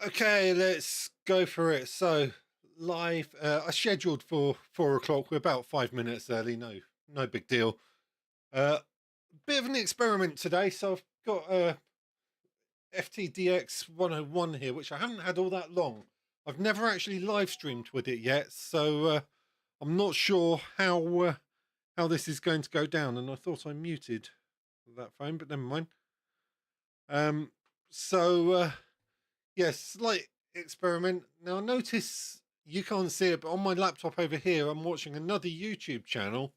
Okay, let's go for it. So, live. I scheduled for 4 o'clock. We're about 5 minutes early. No big deal. Uh, Bit of an experiment today. So I've got FTDX-101 here, which I haven't had all that long. I've never actually live streamed with it yet, so I'm not sure how this is going to go down. And I thought I muted that phone, but never mind. Um, so. Yes, slight experiment. Now, notice you can't see it, but on my laptop over here, I'm watching another YouTube channel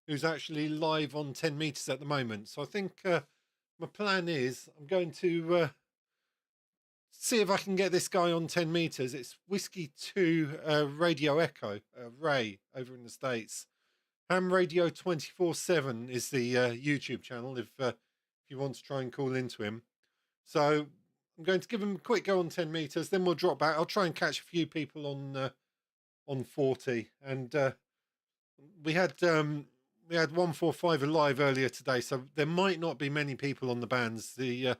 who's actually live on 10 meters at the moment. So I think my plan is I'm going to see if I can get this guy on 10 meters. It's Whiskey 2 Radio Echo, Ray, over in the States. Ham Radio 24/7 is the YouTube channel if you want to try and call into him. So I'm going to give him a quick go on 10 meters, then we'll drop back. I'll try and catch a few people on 40. And we had 145 alive earlier today, so there might not be many people on the bands. The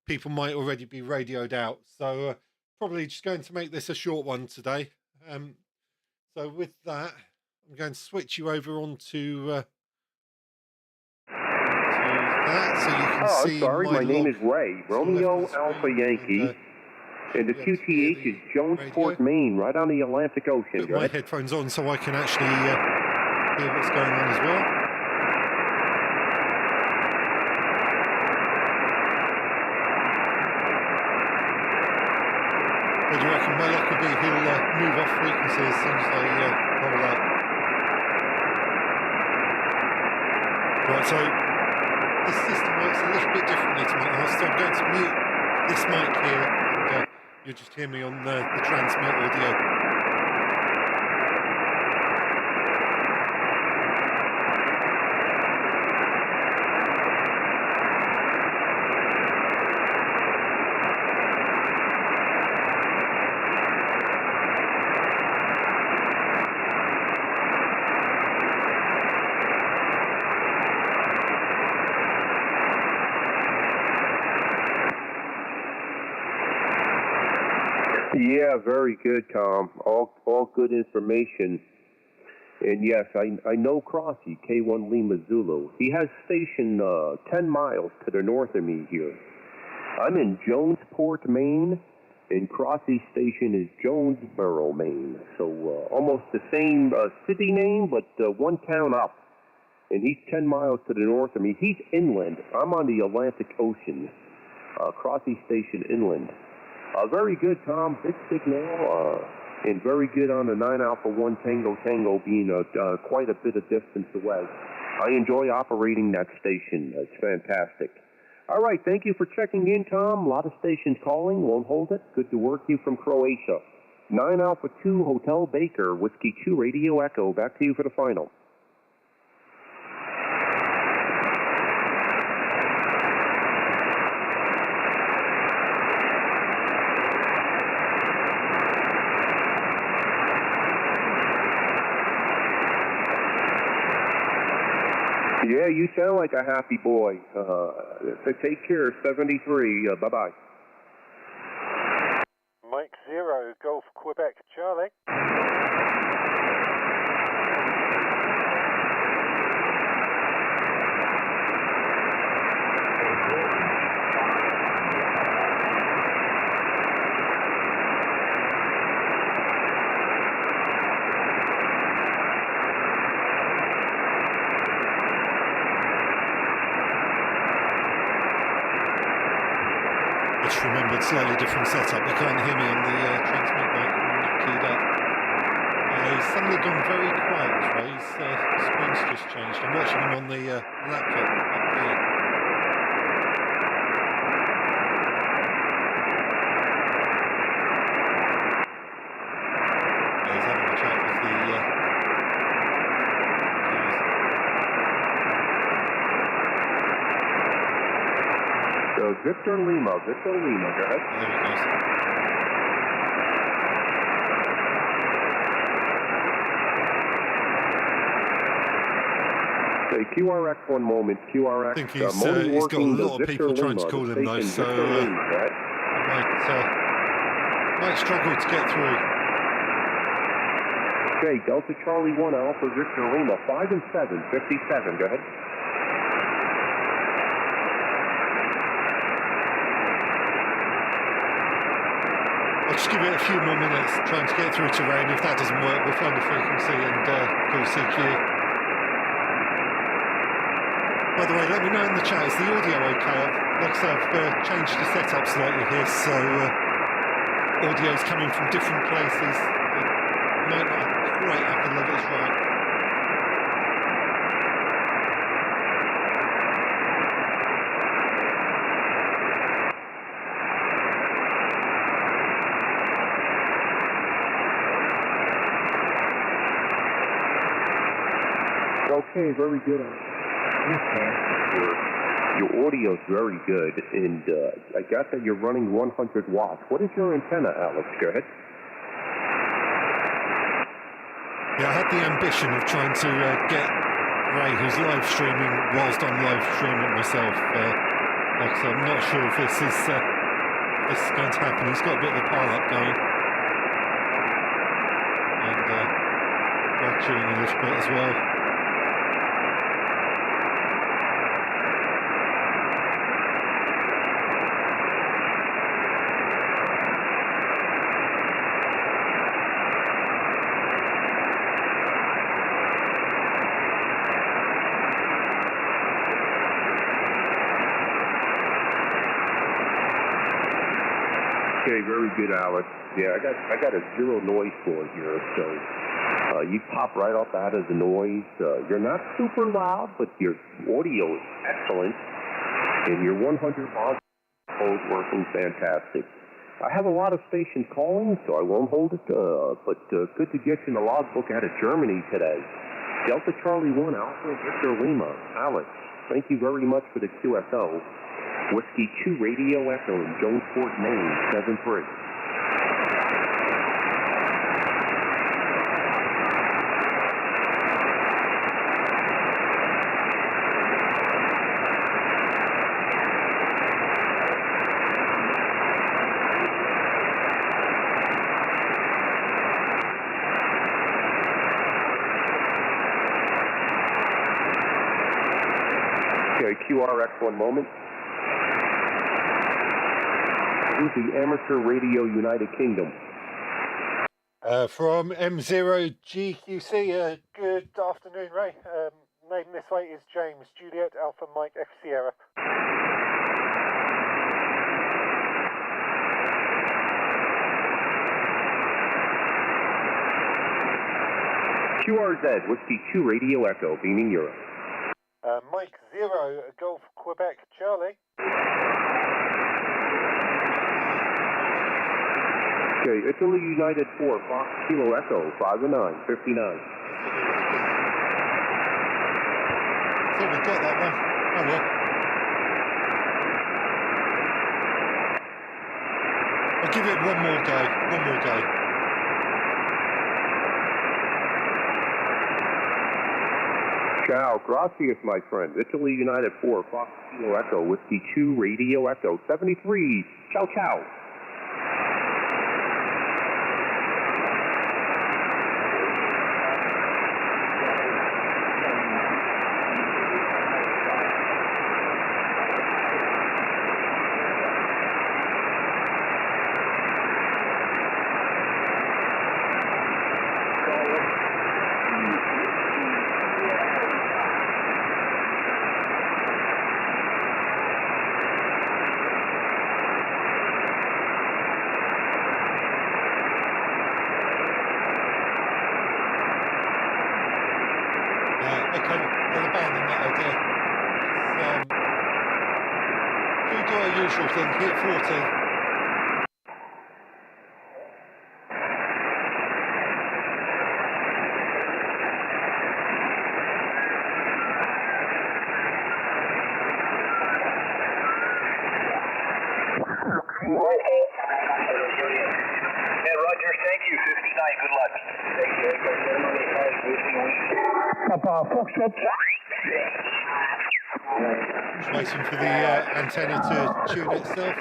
people might already be radioed out. So probably just going to make this a short one today. So with that, I'm going to switch you over onto that, so you can see. I'm sorry, my name is Ray, Romeo Alpha Yankee, and the QTH is Jonesport, Maine, right on the Atlantic Ocean. Put my headphones on so I can actually hear what's going on as well. What do you reckon? My luck will be he'll move off frequency as soon as I roll out. Right, so this system works a little bit differently to my house, so I'm going to mute this mic here, and you'll just hear me on the transmit audio. Yeah, very good, Tom. All good information. And yes, I know Crossy, K1 Lima Zulu. He has station 10 miles to the north of me here. I'm in Jonesport, Maine, and Crossy's station is Jonesboro, Maine. So almost the same city name, but one town up. And he's 10 miles to the north of me. He's inland. I'm on the Atlantic Ocean. Crossy's station inland. Very good, Tom. Big signal, and very good on the 9 Alpha 1 Tango Tango being quite a bit of distance away. I enjoy operating that station. It's fantastic. All right, thank you for checking in, Tom. A lot of stations calling. Won't hold it. Good to work you from Croatia. 9 Alpha 2 Hotel Baker, Whiskey 2 Radio Echo. Back to you for the final. Yeah, you sound like a happy boy. Take care, 73. Bye-bye. Mike 0, Golf Quebec, Charlie. Remembered, slightly different setup. You can't hear me on the transmit mic. I'm not keyed up. He's suddenly gone very quiet, Ray. His screen's just changed. I'm watching him on the laptop up here. He's having a chat with the Victor Lima, go ahead. There he goes. Say QRX one moment, QRX. I think he's got a lot of people trying to call him though, so I might Might struggle to get through. Okay, Delta Charlie 1 Alpha Victor Lima, 5 and 7, 57. Go ahead. I'll just give it a few more minutes trying to get through terrain. If that doesn't work, we'll find the frequency and call CQ. By the way, let me know in the chat, is the audio okay? Like I said, I've changed the setup slightly here, so audio's coming from different places. It might not quite have the levels right. Okay, very good. Your audio's very good, and I got that you're running 100 watts. What is your antenna, Alex? Go ahead. Yeah, I had the ambition of trying to get Ray, who's live streaming, whilst I'm live streaming myself. Like I said, I'm not sure if this is going to happen. He's got a bit of a pile-up going. And Brad tuning a little bit as well. Okay, very good, Alex. Yeah, I got a zero noise floor here, so you pop right up out of the noise. You're not super loud, but your audio is excellent, and your 100 watts is working fantastic. I have a lot of stations calling, so I won't hold it, but good to get you in the logbook out of Germany today. Delta Charlie 1 Alpha Victor Lima. Alex, thank you very much for the QSO. Whiskey 2 Radio Echo in Jonesport, Maine, 7-3. Okay, QRX, one moment. The Amateur Radio United Kingdom. From M0GQC, Good afternoon, Ray. Name this way is James, Juliet, Alpha, Mike, F, Sierra. QRZ, Whiskey 2 Radio Echo, beaming Europe. Mike 0, Golf, Quebec, Charlie. Okay, Italy United 4, Fox Kilo Echo, 5 and 9, 59. I think we got that one. Oh well. I'll give it one more go. One more go. Ciao, gracias, my friend. Italy United 4, Fox Kilo Echo, Whiskey 2 Radio Echo, 73. Ciao, ciao. Okay, I'll abandon that idea. Let's do our usual thing, hit 40. Yeah, Roger, thank you. 59, good luck. Thank you. Foxtrot. Just waiting for the antenna to tune itself.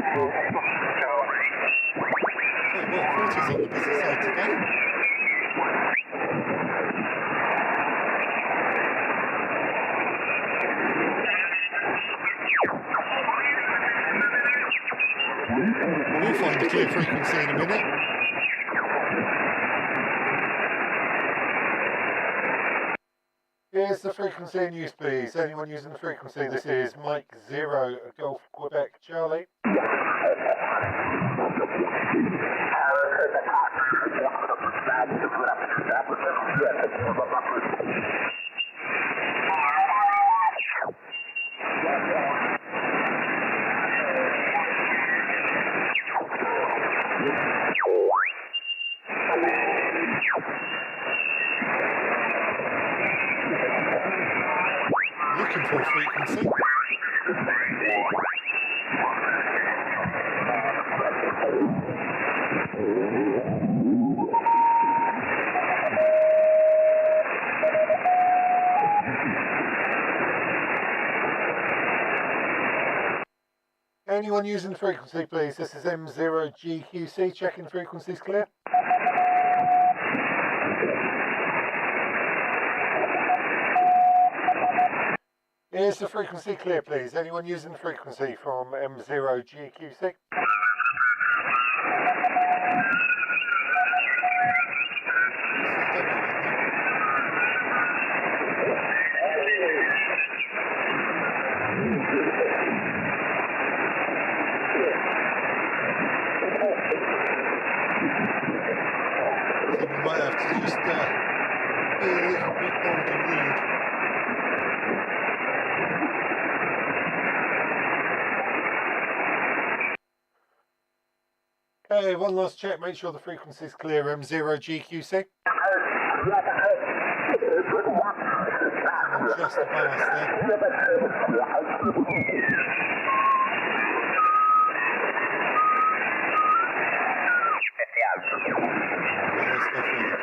what, 40's on the busy side today. We'll find a clear frequency in a minute. Here's the frequency in use, please. Anyone using the frequency? This is Mike 0, Golf Quebec Charlie. Looking for frequency. Anyone using the frequency, please? This is M0GQC. Checking frequencies clear. Is the frequency clear, please? Anyone using the frequency from M0GQC? So we might have to just be a little bit bold and rude. Okay, one last check, make sure the frequency is clear, M0GQC. Someone just above us there. Okay, let's go further down.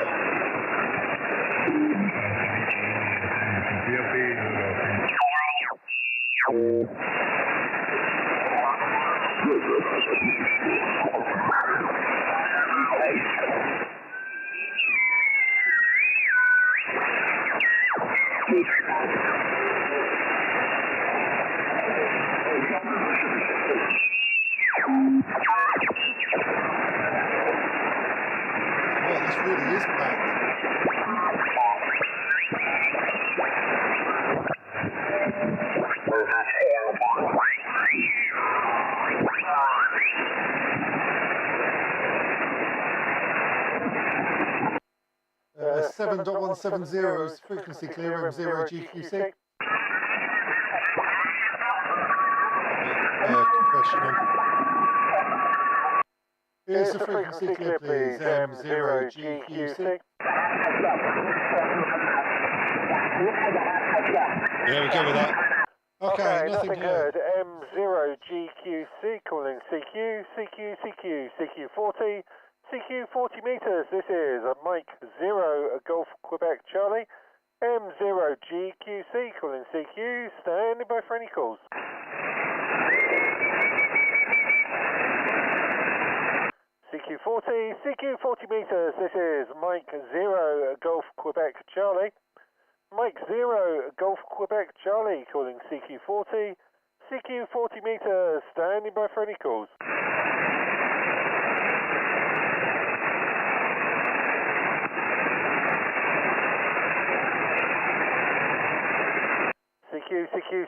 7.170 is frequency clear, M0GQC. Compression on. Here's the frequency clear, please, M0GQC. There we go with that. Okay, nothing heard. M0GQC calling CQ, CQ40. CQ 40 meters, this is Mike 0, Golf Quebec Charlie. M0GQC calling CQ, standing by for any calls. CQ 40 meters, this is Mike 0, Golf Quebec Charlie. Mike 0, Golf Quebec Charlie calling CQ40. CQ 40 meters, standing by for any calls. CQ40,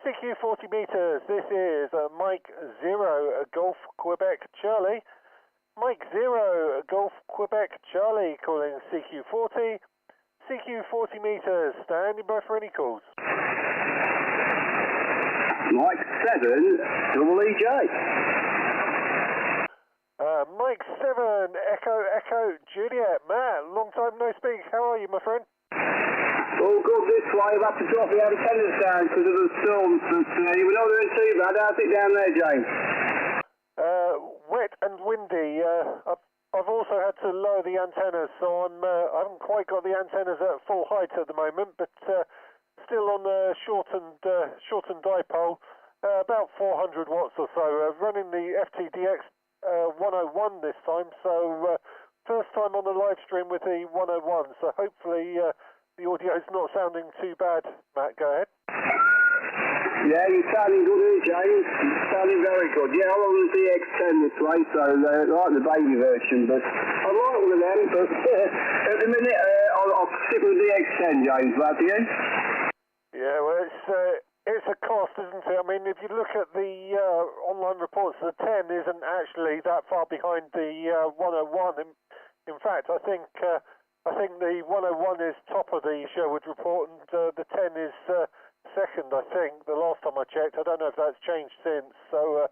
CQ 40 meters, this is Mike 0, Golf Quebec Charlie. Mike 0, Golf Quebec Charlie calling CQ40. CQ 40 meters, standing by for any calls. Mike 7, double EJ. Mike 7, Echo Juliet. Matt, long time no speak. How are you, my friend? All good this way. I've had to drop the antennas down because of the storms. But you know they're in too bad. How's it down there, James? Wet and windy. I've also had to lower the antennas, so I haven't quite got the antennas at full height at the moment, but still on the shortened dipole. About 400 watts or so. Running the FTDX-101 this time, so first time on the live stream with the 101, so hopefully the audio's not sounding too bad. Matt, go ahead. Yeah, you're sounding good here, James. You're sounding very good. Yeah, I'm on the DX10 this way, so I like the baby version, but I like all of them, but at the minute I'll stick with the DX10, James, lad, you? Yeah, well, it's a cost, isn't it? I mean, if you look at the online reports, the 10 isn't actually that far behind the 101. In fact, I think the 101 is top of the Sherwood report, and the 10 is second, I think, the last time I checked. I don't know if that's changed since. So,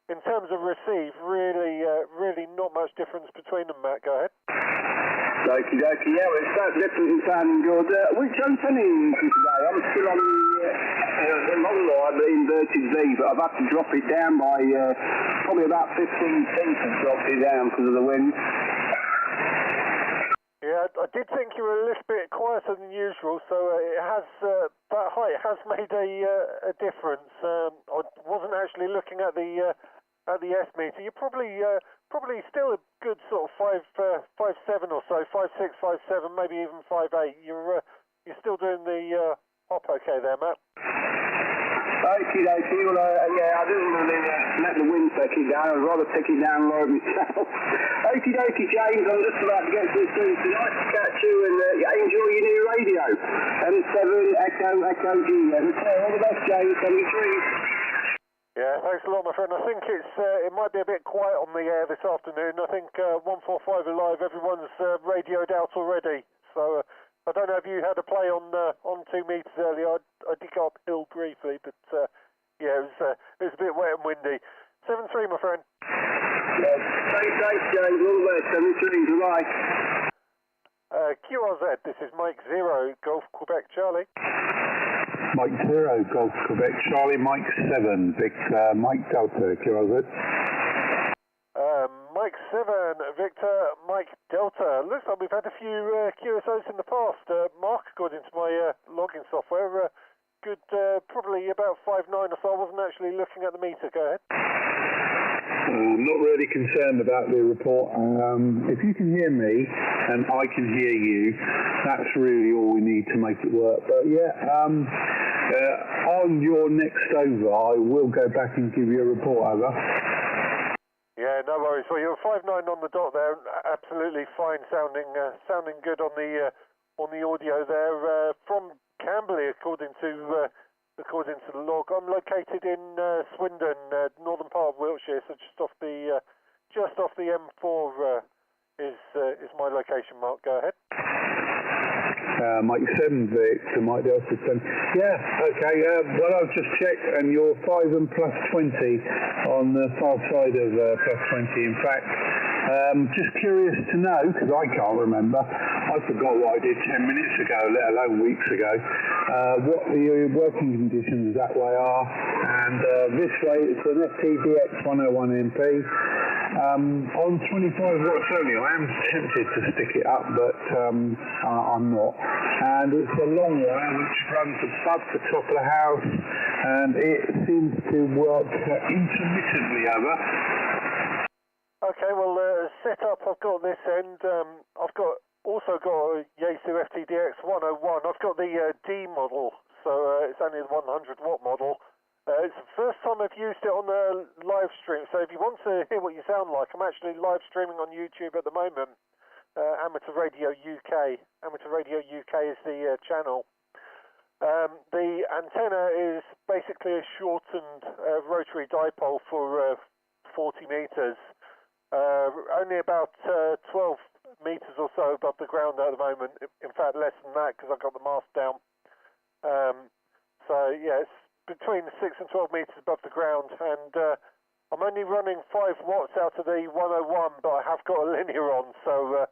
in terms of receive, really not much difference between them, Matt. Go ahead. Okie dokie, yeah, well, it's that different and sounding good. Which antenna are you using today? I'm still on the model line, the inverted V, but I've had to drop it down by probably about 15 feet and dropped it down because of the wind. Yeah, I did think you were a little bit quieter than usual, so it has that height has made a difference. I wasn't actually looking at the S meter. You're probably still a good sort of 5'7" or so, 5'6", 5'7", maybe even 5'8". You're still doing the hop okay there, Matt? Okie dokie, well, yeah, I didn't really let the wind take it down. I'd rather take it down low myself. Okie dokie, James, I'm just about to get to the street. It's nice to catch you and enjoy your new radio. M7 Echo G. All the best, James. Send me trees. Yeah, thanks a lot, my friend. I think it might be a bit quiet on the air this afternoon. I think 145 Alive, everyone's radioed out already. So I don't know if you had a play on 2 meters earlier. I did go uphill briefly, but yeah, it was a bit wet and windy. 7-3, my friend. Yeah, thanks, James. All the best. 7-3, goodbye. QRZ, this is Mike 0, Golf Quebec Charlie. Mike 0, Golf Quebec Charlie, Mike 7, Victor, Mike Delta, QRZ. Mike 7, Victor, Mike Delta. Looks like we've had a few QSOs in the past. Mark, according to my login software, good, probably about 5'9" or so. I wasn't actually looking at the meter. Go ahead. I'm not really concerned about the report. If you can hear me and I can hear you, that's really all we need to make it work. But yeah, on your next over, I will go back and give you a report over. Yeah, no worries. Well, you're 5'9" on the dot there. Absolutely fine sounding good on the audio there. From Camberley, according to the log. I'm located in Swindon, northern part of Wiltshire, so just off the M4 is my location. Mark, go ahead. Mike 7, Victor, Mike Delta 10. Yeah, okay, well, I've just checked, and you're 5 and plus 20 on the far side of plus 20. In fact, just curious to know, because I can't remember, I forgot what I did 10 minutes ago, let alone weeks ago, what the working conditions that way are. And this way, it's an FTDX-101D. On 25 watts only, I am tempted to stick it up, but I'm not. And it's a long wire which runs above the top of the house, and it seems to work intermittently over. Okay, well, set up, I've got this end. I've also got a Yaesu FTDX-101. I've got the D model, so it's only the 100 watt model. It's the first time I've used it on the live stream, so if you want to hear what you sound like, I'm actually live streaming on YouTube at the moment. Amateur Radio UK. Amateur Radio UK is the channel. The antenna is basically a shortened rotary dipole for 40 meters. Only about 12 meters or so above the ground at the moment. In fact, less than that because I've got the mast down. So yeah, it's between 6 and 12 meters above the ground, and I'm only running 5 watts out of the 101, but I have got a linear on, so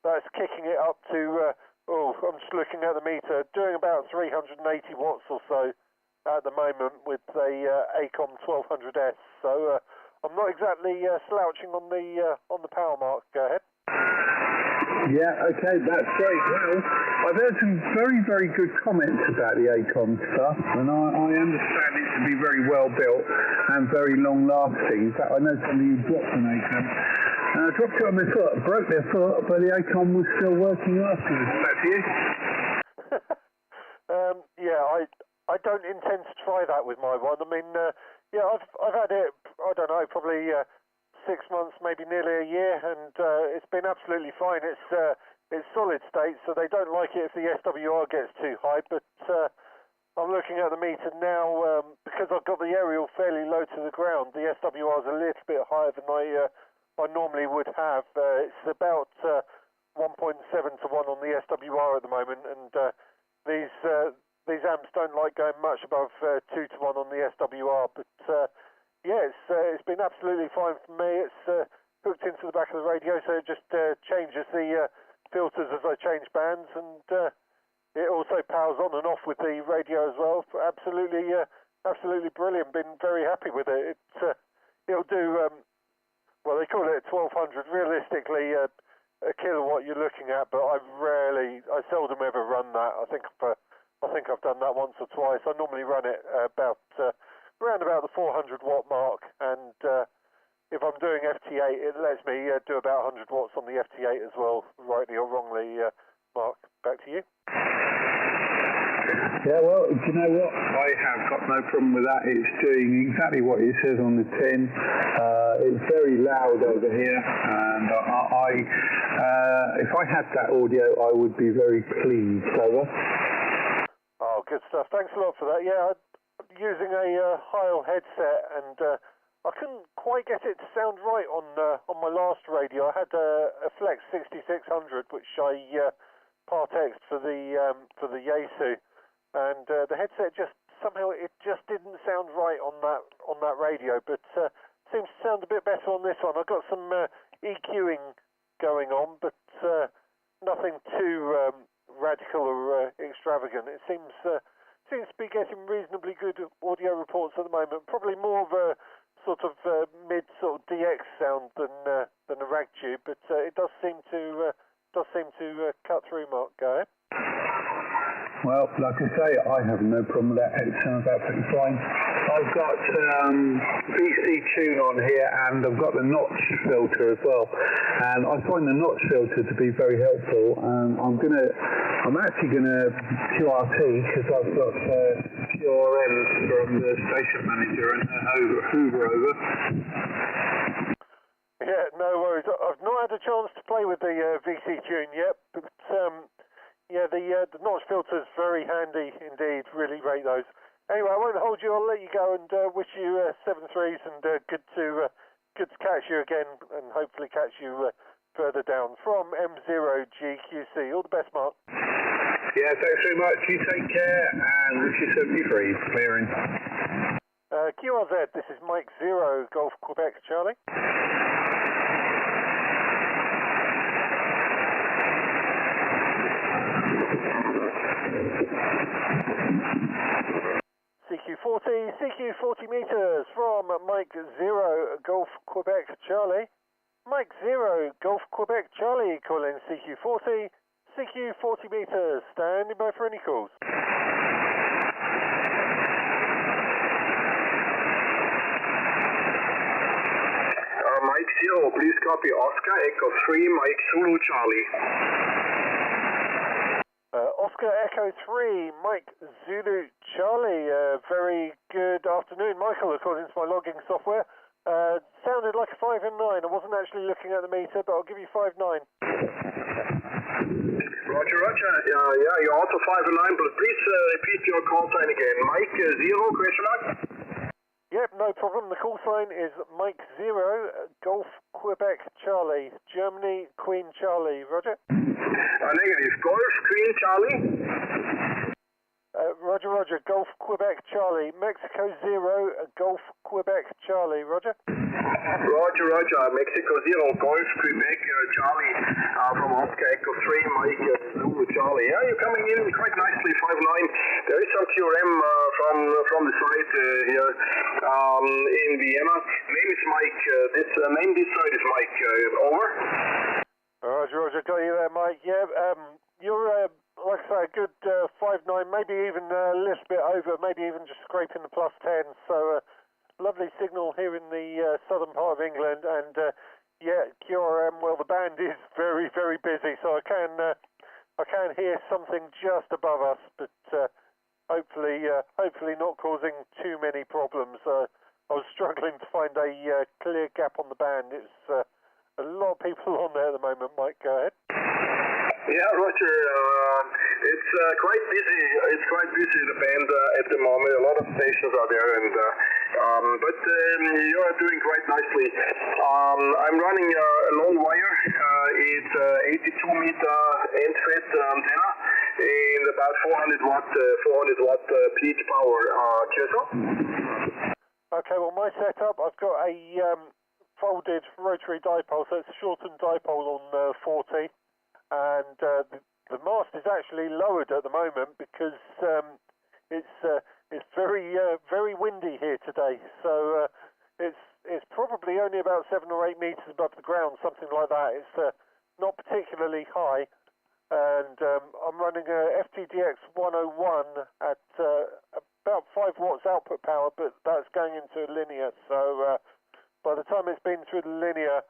that's kicking it up to, I'm just looking at the meter, doing about 380 watts or so at the moment with a ACOM 1200S, so I'm not exactly slouching on the power mark. Go ahead. Yeah, okay, that's great. Well, I've heard some very, very good comments about the ACOM stuff, and I understand it to be very well built and very long lasting. In fact, I know somebody who dropped an ACOM. Dropped it on their foot, broke their foot, but the ACOM was still working afterwards. Back to you. Yeah, I don't intend to try that with my one. I mean, yeah, I've had it, I don't know, probably 6 months, maybe nearly a year, and it's been absolutely fine. It's solid state, so they don't like it if the SWR gets too high, but I'm looking at the meter now, because I've got the aerial fairly low to the ground, the SWR is a little bit higher than I normally would have. It's about 1.7 to 1 on the SWR at the moment, and these amps don't like going much above 2 to 1 on the SWR, but yeah, it's been absolutely fine for me. It's hooked into the back of the radio, so it just changes the filters as I change bands, and it also powers on and off with the radio as well. Absolutely, absolutely brilliant. Been very happy with it. It'll do, well, they call it 1200. Realistically, a kilowatt you're looking at, but I seldom ever run that. I think I've done that once or twice. I normally run it around about the 400 watt mark, and if I'm doing FT8, it lets me do about 100 watts on the FT8 as well, rightly or wrongly. Mark, back to you. Yeah, well, do you know what? I have got no problem with that. It's doing exactly what it says on the tin. It's very loud over here, and if I had that audio, I would be very pleased. Over. Oh, good stuff. Thanks a lot for that. Yeah, I'm using a Heil headset, and I couldn't quite get it to sound right on my last radio. I had a Flex 6600, which I partexed for the Yaesu, and the headset just somehow it just didn't sound right on that radio, but seems to sound a bit better on this one. I've got some EQing going on, but nothing too radical or extravagant. It seems to be getting reasonably good audio reports at the moment. Probably more of a sort of mid sort of DX sound than a rag tube, but it does seem to cut through. Mark, go ahead. Well, like I say, I have no problem with that. It sounds absolutely fine. I've got VC tune on here, and I've got the notch filter as well. And I find the notch filter to be very helpful. I'm actually gonna QRT because I've got QRM from the station manager and Hoover over. Yeah, no worries. I've not had a chance to play with the VC tune yet, but yeah, the notch filter is very handy indeed. Really rate those. Anyway, I won't hold you. I'll let you go and wish you 7-3s and good to catch you again, and hopefully catch you further down from M0GQC. All the best, Mark. Yeah, thanks very much. You take care and wish you 73. Clearing. QRZ. This is Mike 0 Golf Quebec Charlie. CQ40 meters from Mike 0 Golf Quebec Charlie. Mike 0 Golf Quebec Charlie calling CQ40 meters. Standing by for any calls. Mike 0, please copy Oscar Echo 3 Mike Zulu Charlie. Oscar Echo 3, Mike Zulu Charlie. Very good afternoon, Michael, according to my logging software. Sounded like a 5 and 9. I wasn't actually looking at the meter, but I'll give you 5-9. Roger. Yeah, you're also 5 and 9, but please repeat your call sign again. Mike 0, question mark? Yep, no problem. The call sign is Mike 0 Golf Quebec Charlie. Germany Queen Charlie. Roger. Negative. Golf Queen Charlie. Roger. Golf Quebec Charlie. Mexico 0 Golf Quebec Charlie. Roger. Roger. Mexico 0 Golf Quebec Charlie from Oscar Echo 3 Mike Zulu Charlie. Yeah, you're coming in quite nicely. 5-9. There is some QRM from the site here in Vienna. Name is Mike. This side is Mike. Over. Roger, got you there, Mike. Yeah, you're like I say, a good 5.9, maybe even a little bit over, maybe even just scraping the +10. So lovely signal here in the southern part of England, and yeah, QRM. Well, the band is very, very busy, so I can hear something just above us, but hopefully not causing too many problems. I was struggling to find a clear gap on the band. It's a lot of people on there at the moment. Mike, go ahead. Yeah, Roger. It's quite busy. It's quite busy the band at the moment. A lot of stations are there, and but you are doing quite nicely. I'm running a long wire. It's 82-meter end-fed antenna and about 400 watt peak power. QSL. Okay. Well, my setup, I've got a folded rotary dipole, so it's a shortened dipole on 40. And the mast is actually lowered at the moment because it's very windy here today. So it's probably only about 7 or 8 meters above the ground, something like that. It's not particularly high, and I'm running a FTDX-101 at about 5 watts output power, but that's going into a linear. So by the time it's been through the linear,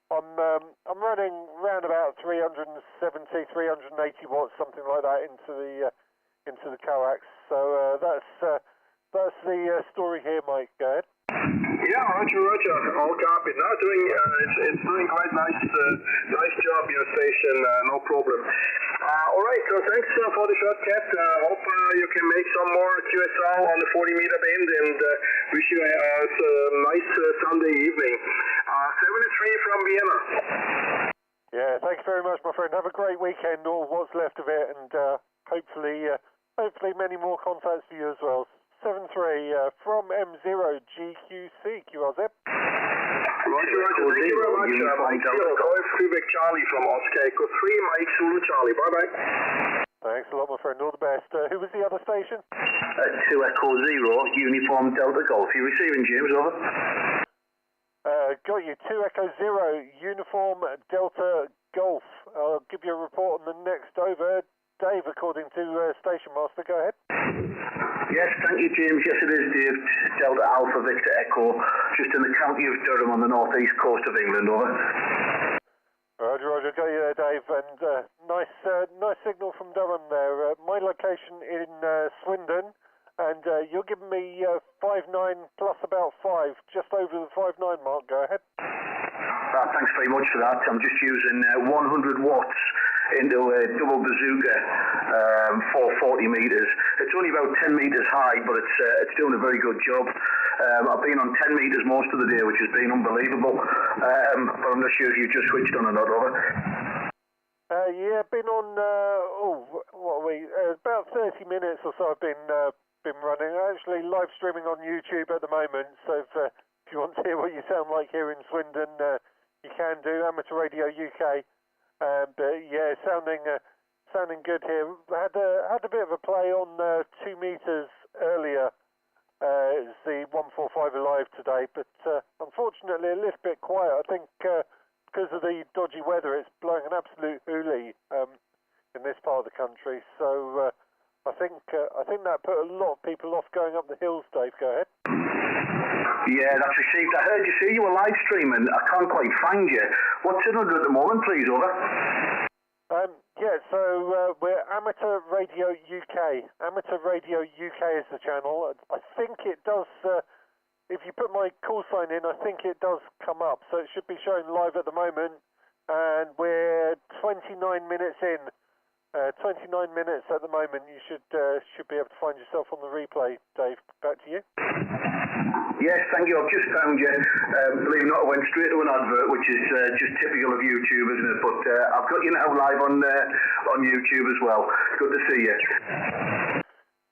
I'm running around about 370, 380 watts, something like that, into the coax. So that's the story here, Mike. Go ahead. Yeah, Roger. All copy. Now it's doing quite nice job, your station. No problem. All right. So thanks for the shot, Cat. Hope you can make some more QSL on the 40-meter band, and wish you a nice Sunday evening. 73 from Vienna. Yeah, thanks very much, my friend. Have a great weekend, or what's left of it, and hopefully many more contacts for you as well. 73 from M0GQC, QRZ. Roger. Thank you very much. Mike Zero, Golf Quebec Charlie from Oscar Echo 3, Mike Zulu Charlie. Bye-bye. Thanks a lot, my friend. All the best. Who was the other station? 2 Echo 0, Uniform Delta Golf. You receiving, James? Over. Got you. 2 Echo 0, Uniform Delta Golf. I'll give you a report on the next over. Dave, according to Station Master, go ahead. Yes, thank you, James. Yes, it is Dave. Delta Alpha Victor Echo, just in the county of Durham on the northeast coast of England. Over. Roger. Got you there, Dave. And nice signal from Durham there. My location in Swindon, and you're giving me 5.9 plus about 5, just over the 5.9 mark. Go ahead. Thanks very much for that. I'm just using 100 watts into a double bazooka, 440 meters. It's only about 10 meters high, but it's doing a very good job. I've been on 10 meters most of the day, which has been unbelievable. But I'm not sure if you've just switched on or not. Over. Yeah, been on. What are we? About 30 minutes or so. I've been running. Actually, live streaming on YouTube at the moment. So if you want to hear what you sound like here in Swindon, you can do. Amateur Radio UK. But yeah, sounding good here. Had a bit of a play on 2 meters earlier. It's the 145 Alive today, but unfortunately a little bit quiet. I think because of the dodgy weather, it's blowing an absolute hoolie in this part of the country. So I think that put a lot of people off going up the hills. Dave, go ahead. Yeah, that's received. I heard you were live streaming. I can't quite find you. What's it under at the moment, please? Over. Yeah, so we're Amateur Radio UK. Amateur Radio UK is the channel. I think it does. If you put my call sign in, I think it does come up. So it should be showing live at the moment, and we're 29 minutes in. 29 minutes at the moment. You should be able to find yourself on the replay, Dave. Back to you. Yes, thank you. I've just found you. Believe it or not, I went straight to an advert, which is just typical of YouTube, isn't it? But I've got you now live on YouTube as well. Good to see you.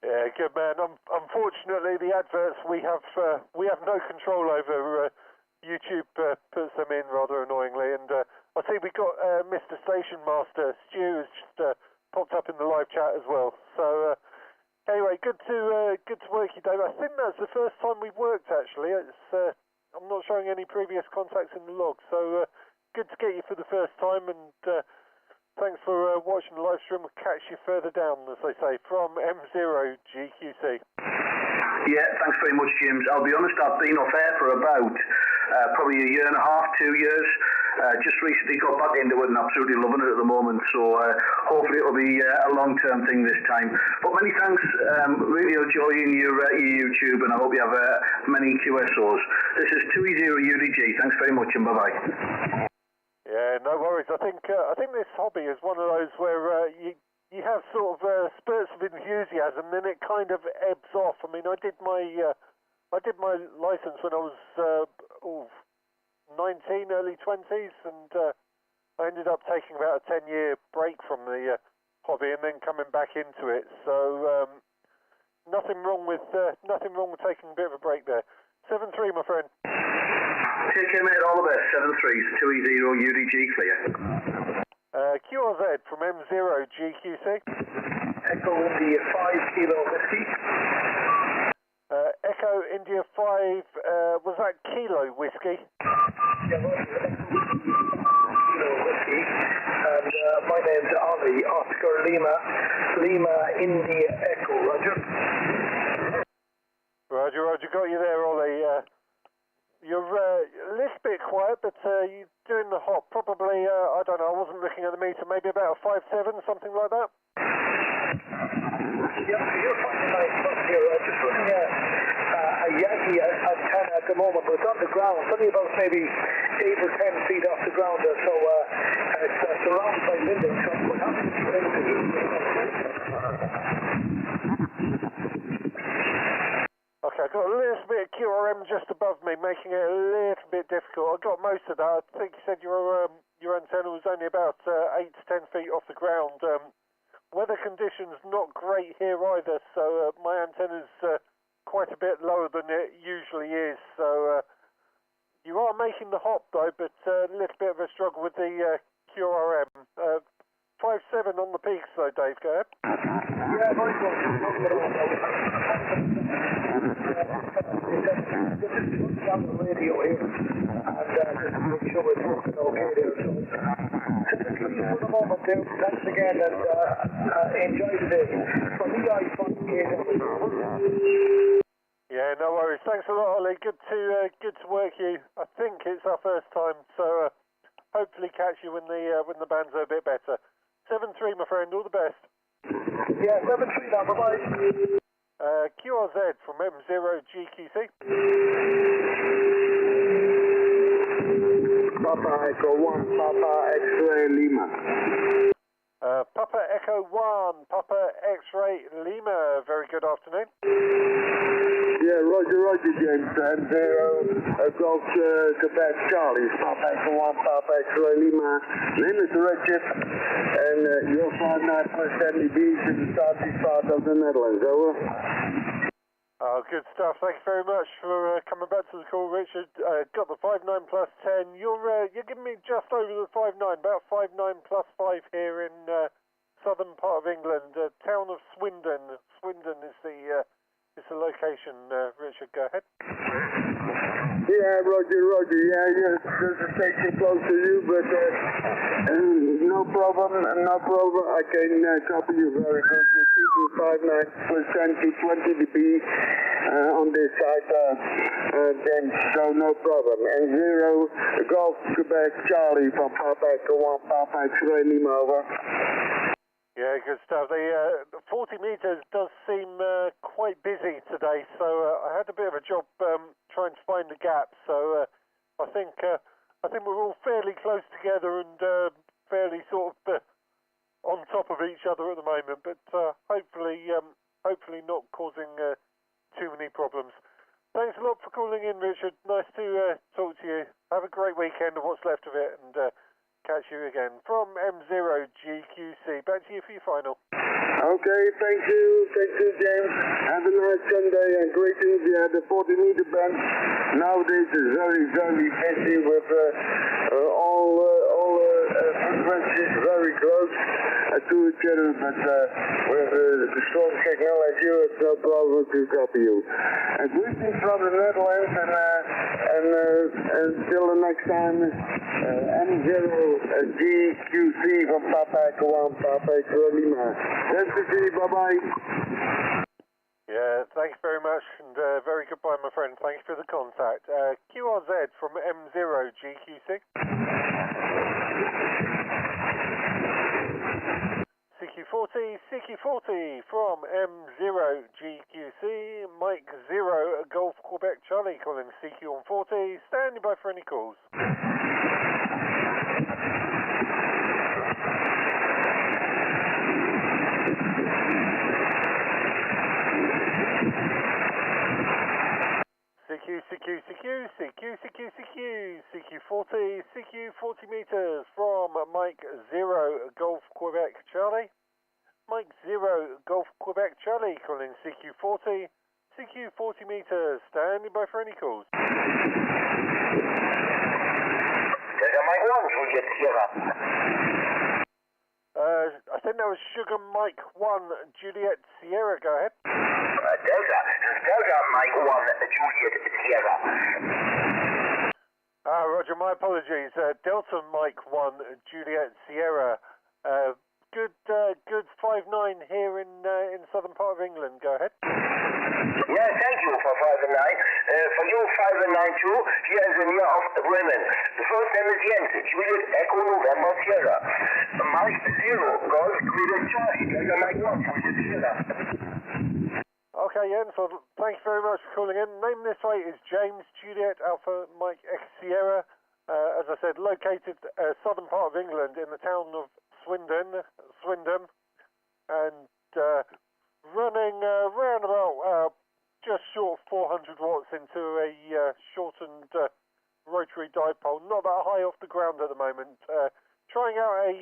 Yeah, good man. Unfortunately, the adverts we have no control over. YouTube puts them in rather annoyingly, and I see we got Mr. Station Master Stu has just popped up in the live chat as well. So. Anyway, good to work you, Dave. I think that's the first time we've worked, actually. I'm not showing any previous contacts in the log, so good to get you for the first time, and thanks for watching the live stream. We'll catch you further down, as they say, from M0GQC. Yeah, thanks very much, James. I'll be honest, I've been off air for about probably a year and a half, 2 years. Just recently got back into it and absolutely loving it at the moment. So hopefully it'll be a long-term thing this time. But many thanks. Really enjoying your YouTube, and I hope you have many QSOs. This is 2E0UDG. Thanks very much, and bye-bye. Yeah, no worries. I think this hobby is one of those where you have sort of spurts of enthusiasm, then it kind of ebbs off. I mean, I did my license when I was 19, early 20s, and I ended up taking about a 10-year break from the hobby and then coming back into it. So nothing wrong with taking a bit of a break there. 7-3, my friend. Take care, mate. All the best. 7-3s. 2E0UDG clear. QRZ from M0GQC. Echo India 5 Kilo Whiskey. Echo India 5, was that Kilo Whiskey? Yeah, well, Kilo Whiskey. And my name's Ollie, Oscar Lima India Echo, Roger. Roger, got you there, Ollie. You're a little bit quiet, but you're doing the hop. Probably, I don't know, I wasn't looking at the meter, maybe about a 5.7, something like that? Yeah, you're finding nice stuff here. Just running a Yankee antenna at the moment, but it's on the ground. It's only about maybe 8 or 10 feet off the ground there, so it's surrounded by windows, so we're having Okay, I've got a little bit of QRM just above me, making it a little bit difficult. I got most of that. I think you said your antenna was only about 8 to 10 feet off the ground. Weather conditions not great here either, so my antenna's quite a bit lower than it usually is. So you are making the hop though, but a little bit of a struggle with the QRM. 5.7 on the peaks though, Dave. Go ahead. Yeah, very good. On the radio here, and just to make sure it's working okay there. So, for the moment, Dave, thanks again, and enjoy the day. From the guys from Yeah, no worries. Thanks a lot, Ollie. Good to work you. I think it's our first time, so hopefully catch you when the band's a bit better. 7-3, my friend. All the best. Yeah, 7-3 now. Bye-bye. QRZ from M0GQC. Papa Echo 1, Papa X-Ray Lima. Papa Echo 1, Papa X-Ray Lima. Very good afternoon. Yeah, Roger, James. And Golf Quebec Charlie. Papa Echo 1, Papa X-Ray Lima. Name is Richard. And you're 59 plus 70 B's in the southeast part of the Netherlands. Over. Oh, good stuff. Thank you very much for coming back to the call, Richard. Got the 5.9 plus 10. You're giving me just over the 5.9, about 5.9 plus 5 here in southern part of England, town of Swindon. Swindon is the location. Richard, go ahead. Yeah, Roger. Yeah, there's a station close to you, but no problem. I can copy you very good. You're keeping 5.9 plus 20 dB on this side, then so no problem. And 0 Golf Quebec Charlie from Papa Echo 1, Papa X-Ray Lima, over. Yeah, good stuff. The 40 metres does seem quite busy today, so I had a bit of a job trying to find the gap. So I think we're all fairly close together and fairly sort of on top of each other at the moment. But hopefully not causing too many problems. Thanks a lot for calling in, Richard. Nice to talk to you. Have a great weekend of what's left of it, and catch you again from M0GQC. Back to you for your final. Okay, thank you, James. Have a nice Sunday and greetings. Yeah, the 40-meter band nowadays is very, very busy with all frequencies very close to each other, but with the strong signal as you, it's no problem to copy you. Greetings from the Netherlands and till the next time. M0GQC from Papa Echo 1, Papa Echo Lima. Bye-bye. Yeah, thanks very much, and very goodbye, my friend. Thanks for the contact. QRZ from M0GQC. CQ40 from M0GQC. Mike 0 Golf Quebec Charlie calling CQ on 40. Standing by for any calls. CQ40 meters from Mike 0 Golf Quebec Charlie. Mike 0 Golf Quebec Charlie calling CQ40 meters, standing by for any calls. There's a Mike 1 Juliet Sierra. I think that was Sugar Mike 1 Juliet Sierra, go ahead. Delta Mike 1 Juliet Sierra. Roger, my apologies. Delta Mike 1 Juliet Sierra. Good 5-9 here in southern part of England, go ahead. Yeah, thank you for 5 and 9. For you, 5 and 9 too, here is the near of gremlins. The first name is Jens, Juliet Echo November Sierra. Mike 0, Golf Juliet Charlie, Delta Mike 1 Juliet Sierra. Okay, Jens, well, thanks very much for calling in. Name this way is James Juliet Alpha Mike X Sierra. As I said, located southern part of England in the town of Swindon, and running around about just short of 400 watts into a shortened rotary dipole, not that high off the ground at the moment. Trying out I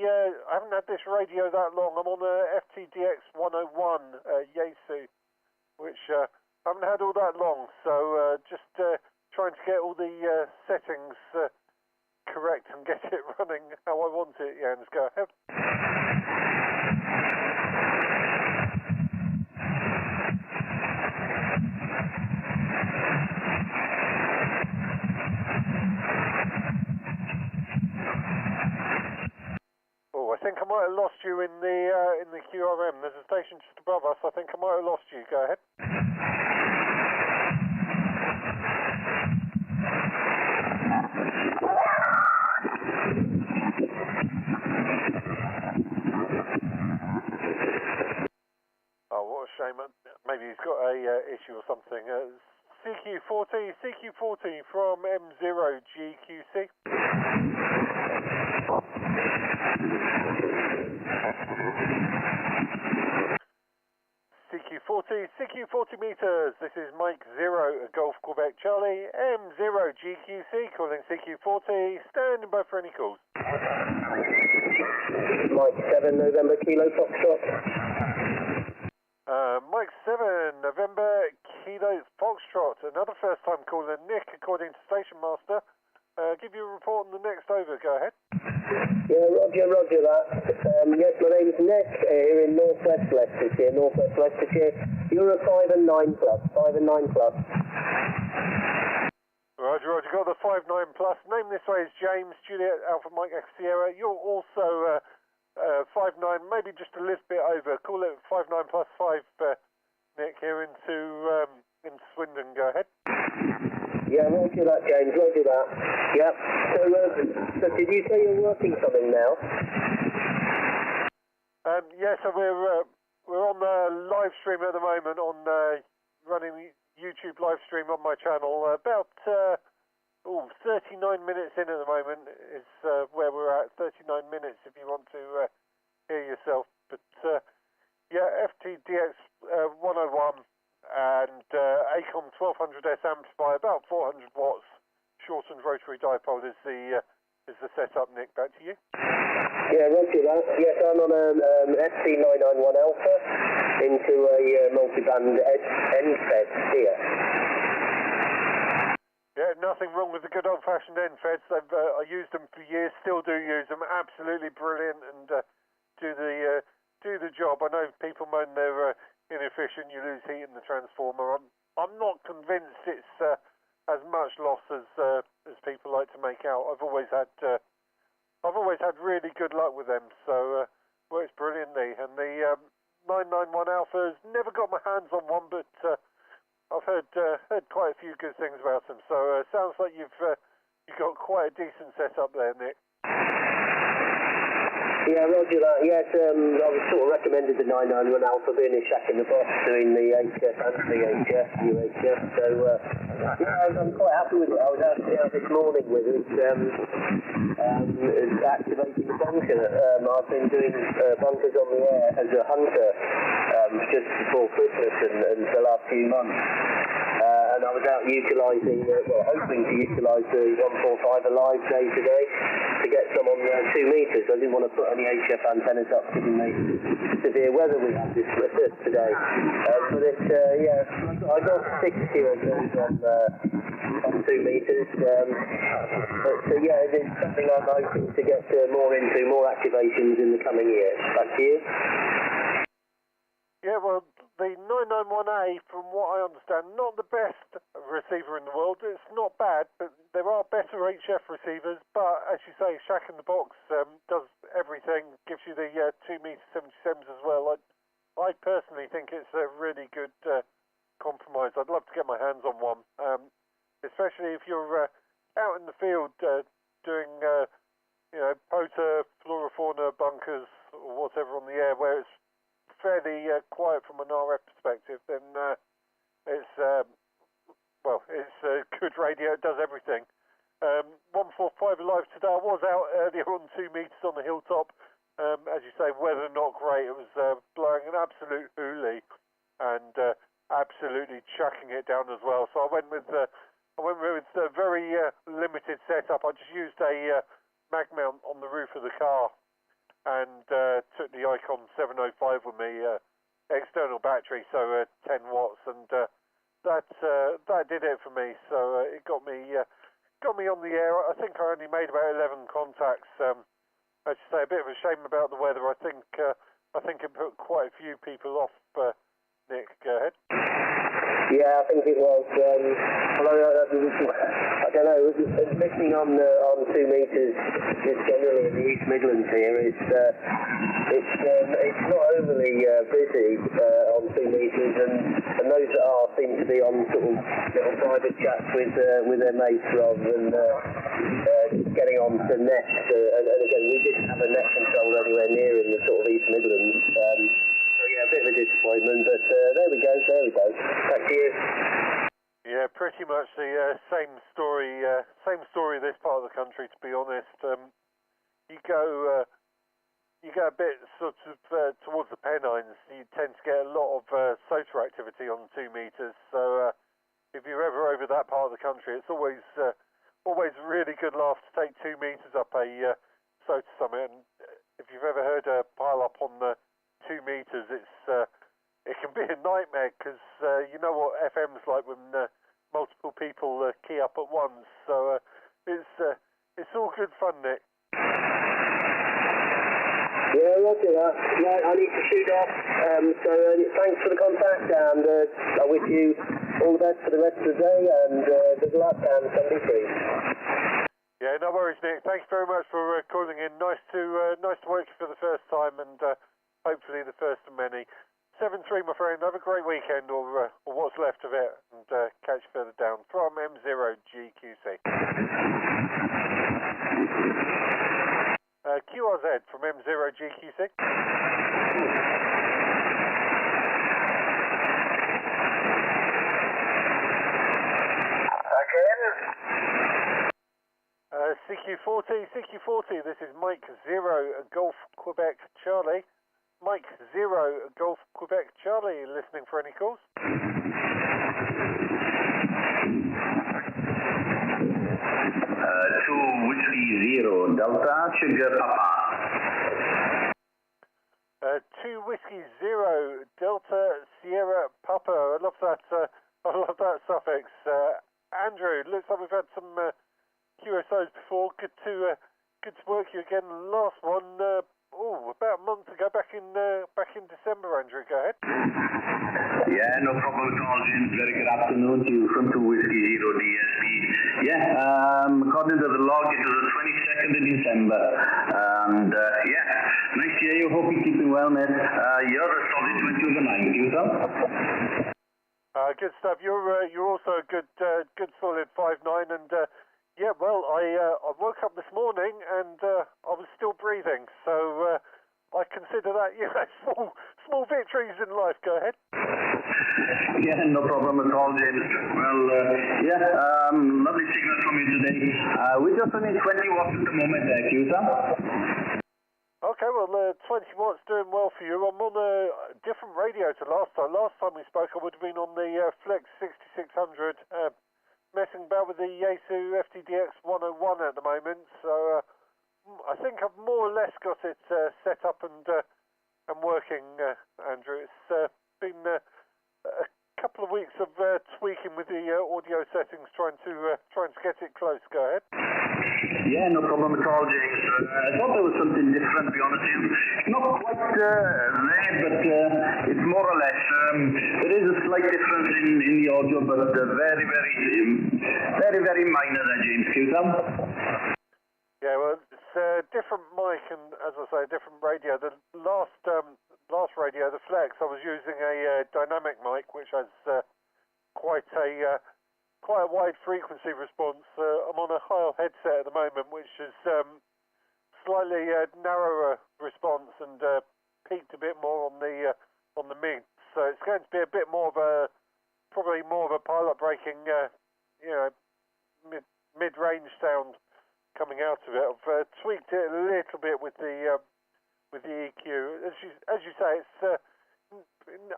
haven't had this radio that long. I'm on a FTDX-101 Yaesu, which I haven't had all that long, so just trying to get all the settings correct and get it running how I want it. Jens, go ahead. Oh, I think I might have lost you in the QRM. There's a station just above us. I think I might have lost you. Go ahead. Oh, what a shame. Maybe he's got a issue or something. CQ40 from M0GQC. CQ40 meters. This is Mike 0 Golf Quebec Charlie, M0GQC calling CQ40, standing by for any calls. Mike 7 November Kilo Foxtrot. Mike 7 November Kilo Foxtrot. Another first time caller, Nick, according to Station Master. Give you a report on the next over. Go ahead. Yeah, roger that. Yes, my name's Nick, here in Northwest Leicestershire. You're a 5 and 9 plus. Roger, got the 5-9 plus. Name this way is James, Juliet Alpha Mike X Sierra. You're also 5-9, maybe just a little bit over. Call it 5-9 plus 5, Nick, here into Swindon. Go ahead. Yeah, roger that, James, roger that. Yep. So did you say you're working something now? Yeah, so we're on the live stream at the moment, on running the YouTube live stream on my channel. About 39 minutes in at the moment is where we're at. 39 minutes if you want to hear yourself. But yeah, FTDX 101 and ACOM 1200S amplifier, about 400 watts, shortened rotary dipole is the setup. Nick, back to you. Yeah, roger that. Yes, I'm on an SC991 Alpha into a multiband end-fed here. Yeah, nothing wrong with the good old-fashioned end-feds. I used them for years, still do use them. Absolutely brilliant, and do the job. I know people moan they're inefficient. You lose heat in the transformer. I'm not convinced it's as much loss as people like to make out. I've always had really good luck with them, so works brilliantly. And the 991 Alpha's never got my hands on one, but I've heard quite a few good things about them. So sounds like you've got quite a decent setup there, Nick. Yeah, roger that. Yes, I was sort of recommended the 991 Alpha being a shack in the box doing the HF and VHF, UHF. So, yeah, I'm quite happy with it. I was out this morning with it, activating the bunker. I've been doing bunkers on the air as a hunter just before Christmas and for the last few months. And I was out utilising, hoping to utilise the 145 Alive day today to get some on 2 metres. I didn't want to put any HF antennas up given the severe weather we had this today. But it's, I got 60 of those on 2 metres. But yeah, it's something I'm hoping to get more into, more activations in the coming year. Back to you. Yeah, well, the 991A, from what I understand, not the best receiver in the world. It's not bad, but there are better HF receivers. But as you say, Shack in the Box does everything, gives you the 2m77s as well. I personally think it's a really good compromise. I'd love to get my hands on one, especially if you're out in the field doing, POTA, flora, fauna, bunkers, or whatever on the air, where it's fairly quiet from an RF perspective, then it's good radio. It does everything. 145 Alive today. I was out earlier on 2 metres on the hilltop. As you say, weather not great. It was blowing an absolute hoolie and absolutely chucking it down as well. So I went with a very limited setup. I just used a mag mount on the roof of the car and took the Icon 705 with me, external battery, so 10 watts, and that did it for me. So it got me on the air. I think I only made about 11 contacts. I should say, a bit of a shame about the weather. I think it put quite a few people off. Nick, go ahead. Yeah, I think it was. I don't know. Listening on 2 metres, just generally in the East Midlands here, it's not overly busy on 2 metres, and those that are seem to be on sort of little private chats with their mates rather than getting on to nets. And again, we didn't have a net control anywhere near in the sort of East Midlands. Yeah, a bit of a disappointment, but there we go. Back to you. Yeah, pretty much the same story this part of the country, to be honest. You go a bit sort of towards the Pennines, you tend to get a lot of SOTA activity on 2 metres, so if you're ever over that part of the country, it's always really good laugh to take 2 metres up a SOTA summit, and if you've ever heard a pile up on the 2 metres, it can be a nightmare because you know what FM's like when multiple people key up at once. So it's all good fun, Nick. Yeah, roger that. Right, I need to shoot off. So thanks for the contact, and I wish you all the best for the rest of the day, and good luck, and Sunday free. Yeah, no worries, Nick. Thanks very much for calling in. Nice to work you for the first time, and hopefully the first of many. 7-3, my friend. Have a great weekend, or what's left of it, and catch you further down from M0GQC. QRZ from M0GQC. CQ40, this is Mike 0, Golf Quebec Charlie. Mike 0, Golf Quebec Charlie, listening for any calls? 2 Whiskey 0, Delta, Sugar Papa. 2 Whiskey 0, Delta, Sierra Papa. I love that suffix. Andrew, looks like we've had some QSOs before. Good to work you again. Last one, about a month ago, back in December. Andrew, go ahead. Yeah, no problem at all, Jim. Very good afternoon to you from 2 Whiskey 0 DSP. Yeah, got according to the log, it was the 22nd of December. And yeah, nice to hear you. Hope you're keeping well, mate. You're a solid 20 over 9, you, sir? Good stuff. You're also a good solid 5'9", and yeah, well, I woke up this morning and I was still breathing, so I consider that, you know, small victories in life. Go ahead. Yeah, no problem at all, James. Well, yeah, lovely signal from you today. We're just only 20 watts at the moment there, Q, sir. Okay, well, 20 watts doing well for you. I'm on a different radio to last time. Last time we spoke, I would have been on the Flex 6600, messing about with the Yaesu FTDX-101 at the moment. So I think I've more or less got it set up and working, Andrew. It's been a couple of weeks of tweaking with the audio settings, trying to get it close. Go ahead. Yeah, no problem at all, James. I thought there was something different, to be honest with you. It's not quite there, but it's more or less. There is a slight difference in the audio, but very, very minor there, James. Yeah, well, it's a different mic and, as I say, a different radio. The last radio, the Flex, I was using a dynamic mic, which has quite a wide frequency response. I'm on a Heil headset at the moment, which is slightly narrower response and peaked a bit more on the mid. So it's going to be a bit more of probably more of a pilot breaking, you know, mid-range sound coming out of it. I've tweaked it a little bit with the EQ. As you say, it's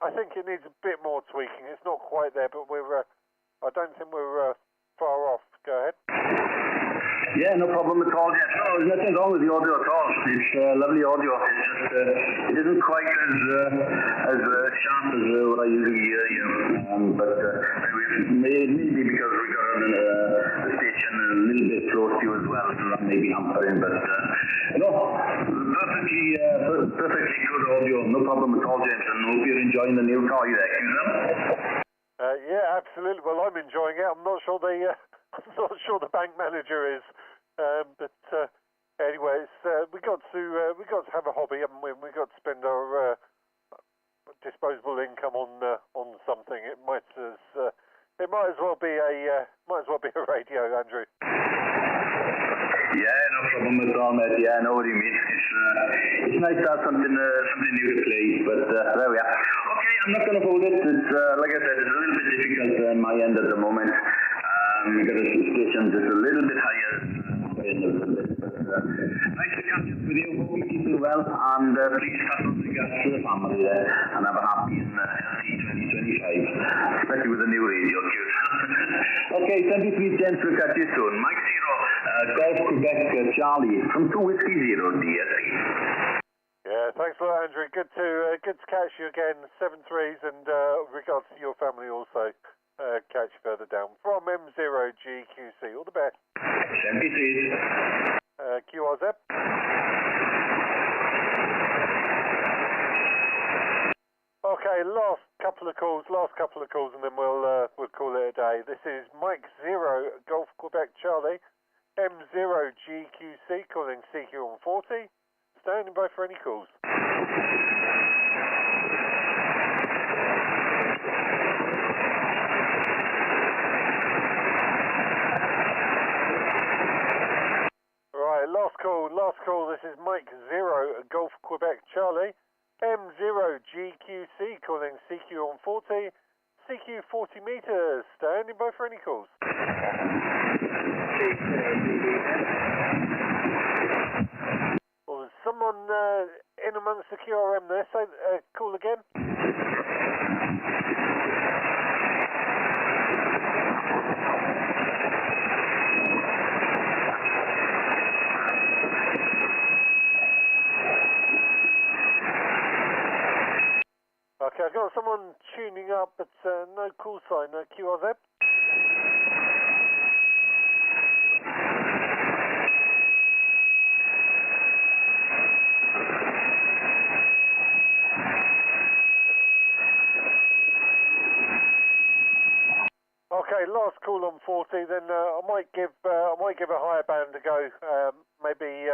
I think it needs a bit more tweaking. It's not quite there, but I don't think we're far off. Go ahead. Yeah, no problem at all. Yes, no, there's nothing wrong with the audio at all. It's lovely audio. It's just it isn't quite as sharp as what I usually hear, you know. But maybe because we got the station a little bit close to you as well, so that may be hampering. But no, perfectly good audio. No problem at all, James. And hope you're enjoying the new car there, you know. Yeah, absolutely. Well, I'm enjoying it. I'm not sure the bank manager is, but anyway, we got to have a hobby, haven't we? We got to spend our disposable income on something. It might as well be a radio, Andrew. Yeah, no problem at all, mate. Yeah, I know what you mean. It's nice to have something new to play, but there we are. Okay, I'm not going to hold it. It's like I said, it's a little bit difficult on my end at the moment. We got a station just a little bit higher. Nice to catch up with you. Hope you're keeping well, and please pass on the gas to the family there, and have a happy and healthy 2025, especially with the new radio. Okay, 23 gents, we'll catch you soon. Mike Zero, Golf Quebec Charlie from 2 Whiskey Zero DSE. Yeah, thanks a lot, Andrew. Good to catch you again. 7-3s, and regards to your family also. Catch you further down from M0GQC. All the best. 73s. QRZ. Okay, last couple of calls, and then we'll call it a day. This is Mike Zero, Golf Quebec Charlie, M0GQC, calling CQ on 40. Standing by for any calls. Right, last call. This is Mike Zero, Golf Quebec Charlie, M0GQC, calling CQ on 40, CQ 40 meters. Standing by for any calls. Well, there's someone in amongst the QRM there. Say, call again. Okay, I've got someone tuning up, but no call sign. QRZ. Okay, last call on 40, then I might give a higher band a go. Maybe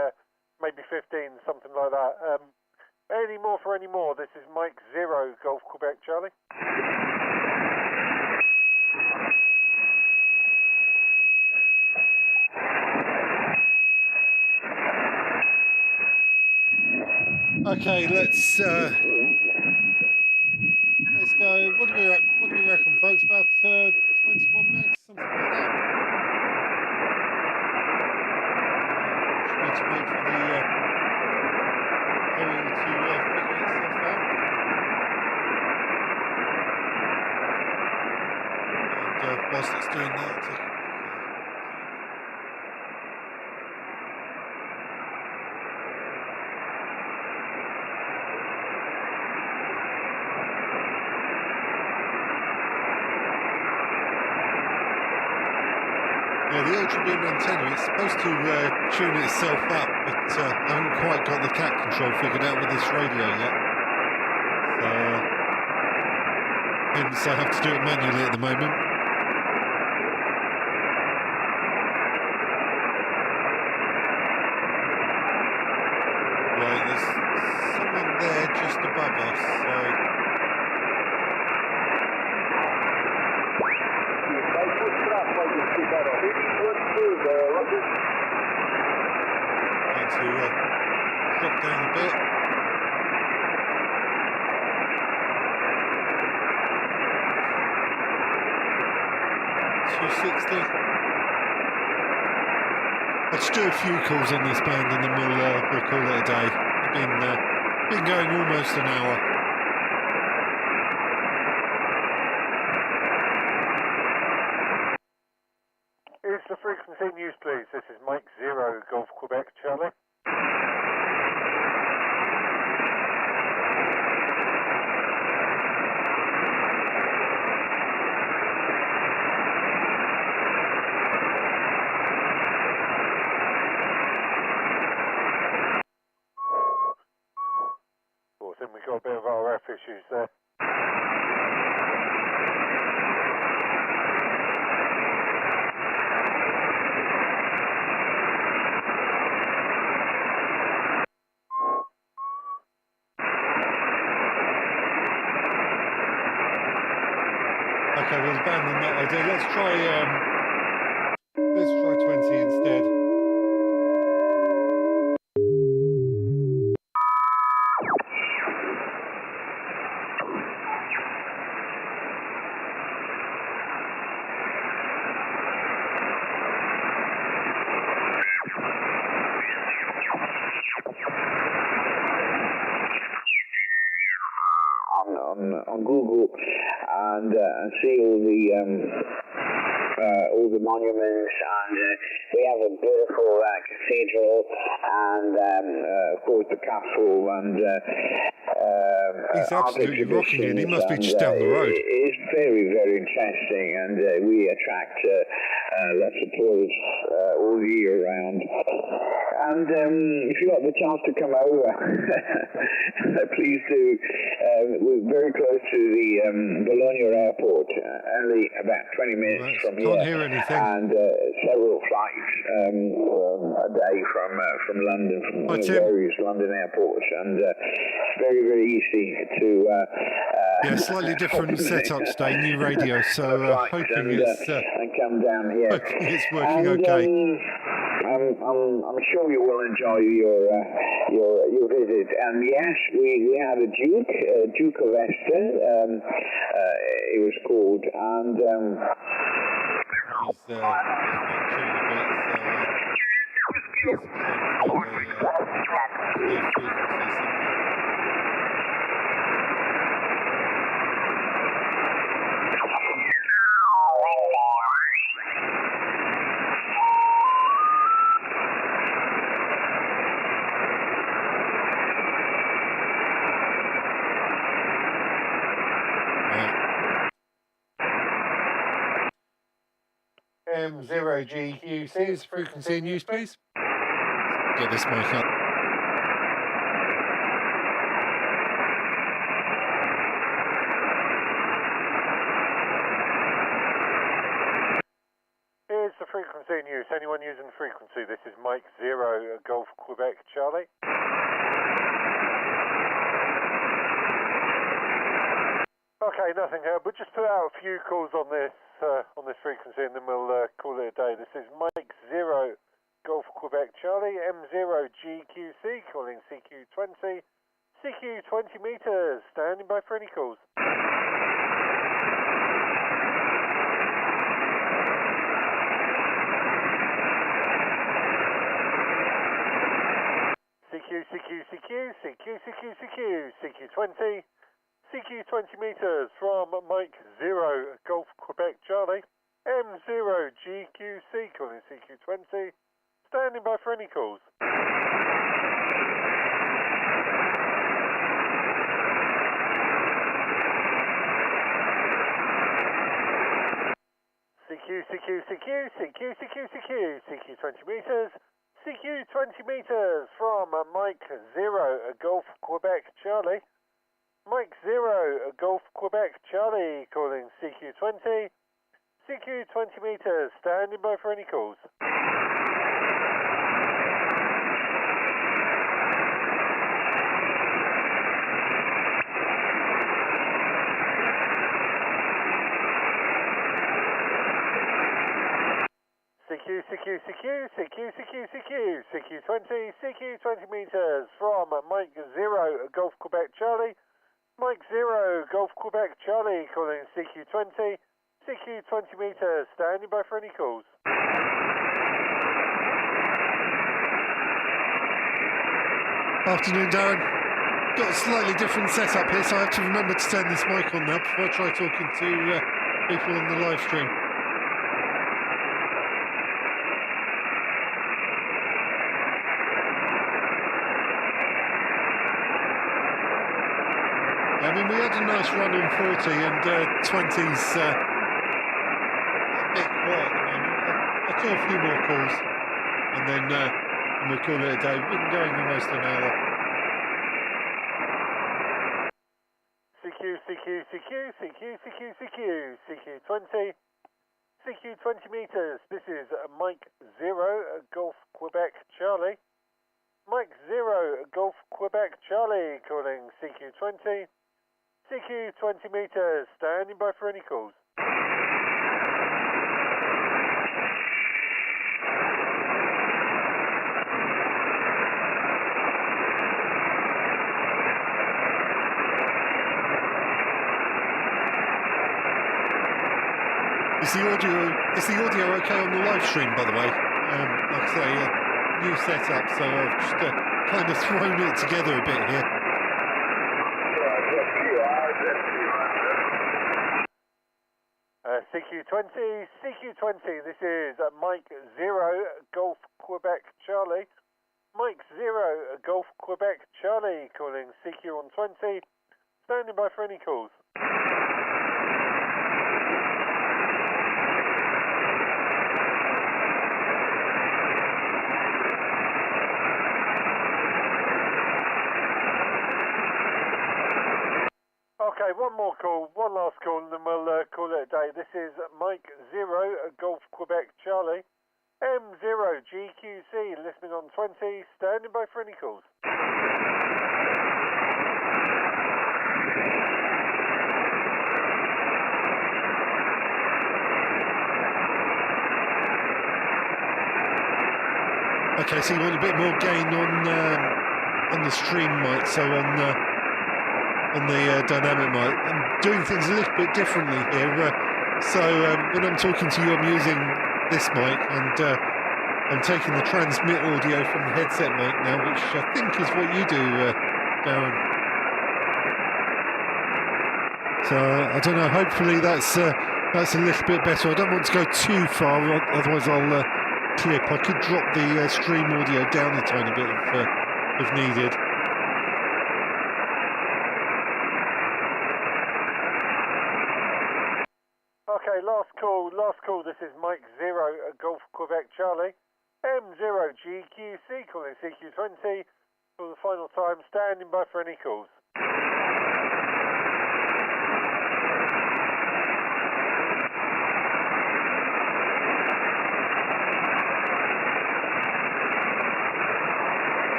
15, something like that. Any more for any more. This is Mike 0 Golf Quebec Charlie. Okay, let's go. What do we reckon, folks? About 21 minutes, something like that. Just need to wait for the area to figure itself out. And whilst it's doing that, take a quick the Ultra Beam antenna, it's supposed to tune itself up, but I haven't quite got the cat control figured out with this radio yet. So, hence I have to do it manually at the moment. Right, there's someone there just above us, so... Need to drop down a bit. $260. I'll just do a few calls on this band and then we'll call it a day. Been going almost an hour. Is the frequency in use, please? This is Mike 0 Golf Quebec Charlie. Of course, then we got a bit of RF issues there. Okay, we'll abandon that idea. Let's try 20 instead. On Google and see all the monuments, and we have a beautiful cathedral, and of course the castle, and he's absolutely rocking it. He must be just down the road. It's very, very interesting, and we attract lots of tourists all year round. And if you got the chance to come over, please do. We're very close to the Bologna airport, only about 20 minutes from here. Can't hear anything. And several flights a day from London, from various London airports, and very, very easy to... yeah, slightly different setup today, new radio, so hoping it's... and come down here. Hoping it's working okay. I'm sure you will enjoy your visit. And yes, we had a Duke of Leicester, it was called, and M0GQC is frequency in use, please. Get this mic up. frequency in use? Anyone using the frequency? This is Mike 0 Golf Quebec Charlie. Okay, nothing here. We'll just put out a few calls on this frequency, and then we'll call it a day. This is Mike 0 Golf Quebec Charlie, M0GQC, calling CQ20. CQ 20 meters, standing by for any calls. CQ20, CQ 20 meters from Mike 0 Golf Quebec Charlie, M0GQC, calling CQ20, standing by for any calls. CQ 20 meters, CQ 20 meters from Mike 0 Golf Quebec Charlie, Mike 0 Golf Quebec Charlie, calling CQ20, CQ 20 meters, standing by for any calls. CQ 20 meters from Mike 0 Golf Quebec Charlie, Mike 0 Golf Quebec Charlie, calling CQ20, CQ 20 meters, standing by for any calls. Afternoon, Darren. Got a slightly different setup here, so I have to remember to turn this mic on now before I try talking to people on the live stream. I mean, we had a nice run on 40 and 20's a bit quiet at the moment. I'll do a few more calls and then we'll call it a day. We've been going almost an hour. CQ 20 meters. This is Mike 0 Golf Quebec Charlie. Mike 0 Golf Quebec Charlie, calling CQ20. CQ 20 meters, standing by for any calls. Is the audio okay on the live stream, by the way? Like I say, new setup, so I've just kind of thrown it together a bit here. CQ20, this is Mike 0 Golf Quebec Charlie. Mike 0 Golf Quebec Charlie, calling CQ on 20, standing by for any calls. Okay, one more call, one last call, and then we'll call it a day. This is Mike 0 Golf Quebec Charlie, M0GQC, listening on 20, standing by for any calls. Okay, so you want a bit more gain on the stream mic, so on the dynamic mic. I'm doing things a little bit differently here. So when I'm talking to you, I'm using this mic, and I'm taking the transmit audio from the headset mic now, which I think is what you do, Darren. So I don't know. Hopefully that's a little bit better. I don't want to go too far, otherwise I'll clip. I could drop the stream audio down a tiny bit if needed. Okay, last call. This is Mike 0 Golf Quebec Charlie, M0GQC, calling CQ20 for the final time, standing by for any calls.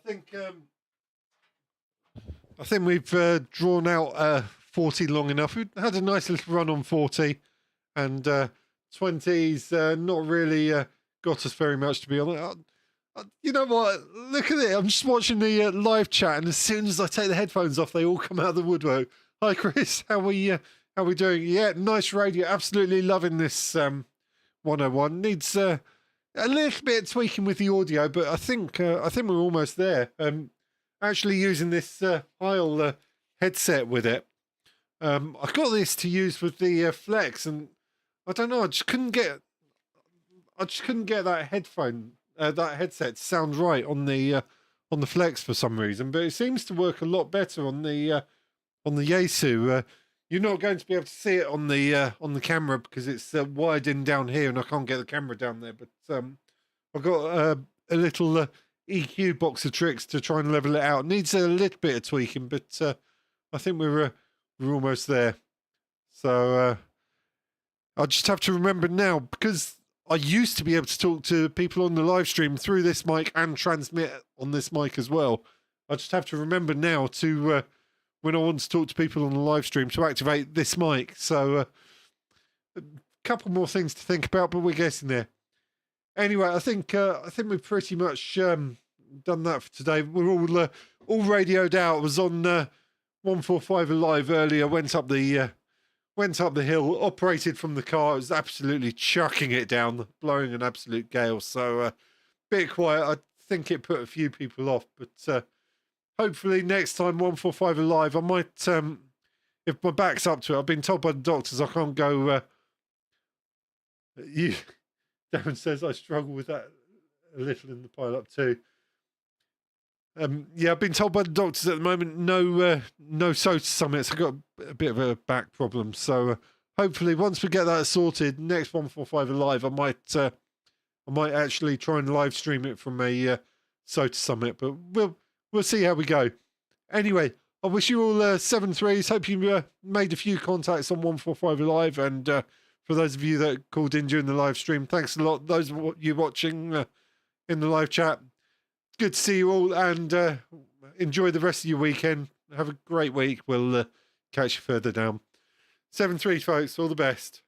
I think we've drawn out 40 long enough. We've had a nice little run on 40, and 20's not really got us very much, to be honest. You know what? Look at it. I'm just watching the live chat, and as soon as I take the headphones off, they all come out of the woodwork. Hi, Chris. How we doing? Yeah, nice radio. Absolutely loving this 101. Needs a little bit of tweaking with the audio, but I think we're almost there. Actually using this Heil headset with it. I got this to use with the Flex, and I don't know. I just couldn't get that headset to sound right on the Flex for some reason. But it seems to work a lot better on the Yaesu. You're not going to be able to see it on the camera because it's wired in down here, and I can't get the camera down there. But I've got a little EQ box of tricks to try and level it out. It needs a little bit of tweaking, but I think we're almost there. So I'll just have to remember now, because I used to be able to talk to people on the live stream through this mic and transmit on this mic as well. I just have to remember now to when I want to talk to people on the live stream to activate this mic. So a couple more things to think about, but we're getting there. Anyway, I think we've pretty much done that for today. We're all radioed out. I was on 145 Alive earlier. Went up the hill. Operated from the car. It was absolutely chucking it down, blowing an absolute gale. So bit quiet. I think it put a few people off, but hopefully next time 145 Alive, I might. If my back's up to it, I've been told by the doctors I can't go. Darren says I struggle with that a little in the pile-up too. Yeah, I've been told by the doctors at the moment no SOTA summits. I've got a bit of a back problem, so hopefully once we get that sorted, next 145 Alive, I might actually try and live stream it from a SOTA summit. But we'll see how we go. Anyway, I wish you all 7-3s. Hope you made a few contacts on 145 Alive, and for those of you that called in during the live stream, thanks a lot. Those of you watching in the live chat, good to see you all, and enjoy the rest of your weekend. Have a great week. We'll catch you further down. 7-3, folks. All the best.